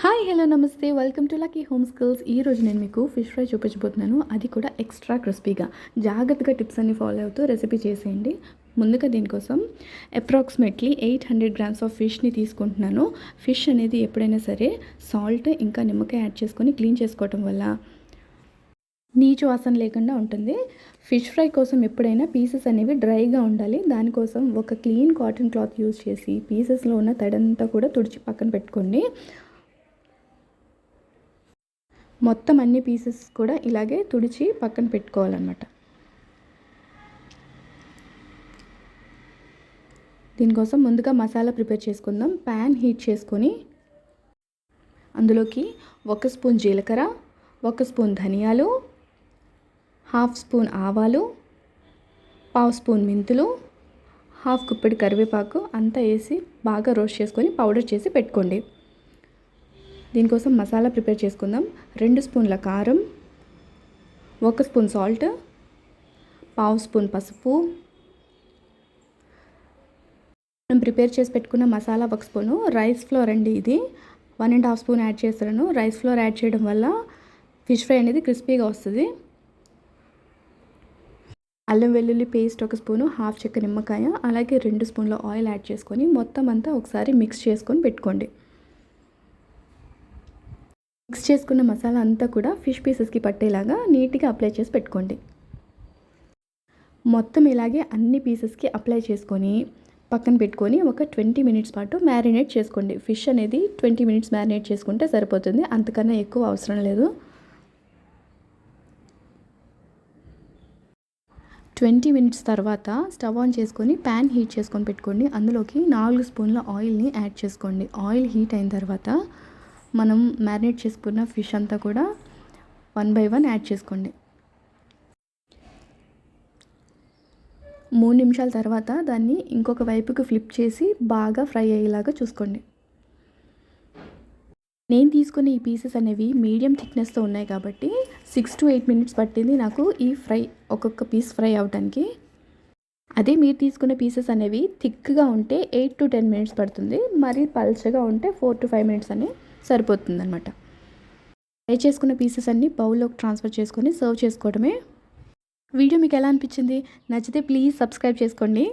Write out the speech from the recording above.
Hi hello నమస్తే welcome to lucky home skills. ఈరోజు నేను మీకు ఫిష్ ఫ్రై చూపించబోతున్నాను. అది కూడా ఎక్స్ట్రా క్రిస్పీగా. జాగ్రత్తగా టిప్స్ అన్ని ఫాలో అవుతూ రెసిపీ చేసేయండి. ముందుగా దీనికోసం అప్రాక్సిమేట్లీ 800 గ్రామ్స్ ఆఫ్ ఫిష్ని తీసుకుంటున్నాను. ఫిష్ అనేది ఎప్పుడైనా సరే సాల్ట్ ఇంకా నిమ్మకాయ యాడ్ చేసుకొని క్లీన్ చేసుకోవటం వల్ల నీచు వాసన లేకుండా ఉంటుంది. ఫిష్ ఫ్రై కోసం ఎప్పుడైనా పీసెస్ అనేవి డ్రైగా ఉండాలి. దానికోసం ఒక క్లీన్ కాటన్ క్లాత్ యూజ్ చేసి పీసెస్లో ఉన్న తడంతా కూడా తుడిచి పక్కన పెట్టుకోండి. మొత్తం అన్ని పీసెస్ కూడా ఇలాగే తుడిచి పక్కన పెట్టుకోవాలన్నమాట. దీనికోసం ముందుగా మసాలా ప్రిపేర్ చేసుకుందాం. ప్యాన్ హీట్ చేసుకొని అందులోకి 1 స్పూన్ జీలకర్ర, 1 స్పూన్ ధనియాలు, 1/2 స్పూన్ ఆవాలు, 1/2 స్పూన్ మెంతులు, 1/2 గుప్పెడు కరివేపాకు అంతా వేసి బాగా రోస్ట్ చేసుకొని పౌడర్ చేసి పెట్టుకోండి. దీనికోసం మసాలా ప్రిపేర్ చేసుకుందాం. 2 స్పూన్ల కారం, 1 స్పూన్ సాల్ట్, 1/2 స్పూన్ పసుపు, మనం ప్రిపేర్ చేసి పెట్టుకున్న మసాలా 1 స్పూను, రైస్ ఫ్లోర్ అండి ఇది 1.5 స్పూన్ యాడ్ చేస్తాను. రైస్ ఫ్లోర్ యాడ్ చేయడం వల్ల ఫిష్ ఫ్రై అనేది క్రిస్పీగా వస్తుంది. అల్లం వెల్లుల్లి పేస్ట్ 1 స్పూను, 1/2 చెక్క నిమ్మకాయ, అలాగే 2 స్పూన్ల ఆయిల్ యాడ్ చేసుకొని మొత్తం అంతా ఒకసారి మిక్స్ చేసుకొని పెట్టుకోండి. మిక్స్ చేసుకున్న మసాలా అంతా కూడా ఫిష్ పీసెస్కి పట్టేలాగా నీట్గా అప్లై చేసి పెట్టుకోండి. మొత్తం ఇలాగే అన్ని పీసెస్కి అప్లై చేసుకొని పక్కన పెట్టుకొని ఒక 20 మినిట్స్ పాటు మ్యారినేట్ చేసుకోండి. ఫిష్ అనేది 20 మినిట్స్ మ్యారినేట్ చేసుకుంటే సరిపోతుంది, అంతకన్నా ఎక్కువ అవసరం లేదు. 20 మినిట్స్ తర్వాత స్టవ్ ఆన్ చేసుకొని ప్యాన్ హీట్ చేసుకొని పెట్టుకోండి. అందులోకి 4 స్పూన్ల ఆయిల్ని యాడ్ చేసుకోండి. ఆయిల్ హీట్ అయిన తర్వాత మనం మ్యారినేట్ చేసుకున్న ఫిష్ అంతా కూడా 1 బై 1 యాడ్ చేసుకోండి. 3 నిమిషాల తర్వాత దాన్ని ఇంకొక వైపుకి ఫ్లిప్ చేసి బాగా ఫ్రై అయ్యేలాగా చూసుకోండి. నేను తీసుకునే ఈ పీసెస్ అనేవి మీడియం థిక్నెస్తో ఉన్నాయి కాబట్టి 6 to 8 మినిట్స్ పట్టింది నాకు ఈ ఫ్రై ఒక్కొక్క పీస్ ఫ్రై అవడానికి. అదే మీరు తీసుకునే పీసెస్ అనేవి థిక్గా ఉంటే 8 to 10 మినిట్స్ పడుతుంది. మరి పల్చగా ఉంటే 4 to 5 మినిట్స్ అని సరిపోతుందన్నమాట. ఫ్రై చేసుకున్న పీసెస్ అన్నీ బౌల్లోకి ట్రాన్స్ఫర్ చేసుకొని సర్వ్ చేసుకోవడమే. వీడియో మీకు ఎలా అనిపించింది? నచ్చితే ప్లీజ్ సబ్స్క్రైబ్ చేసుకోండి.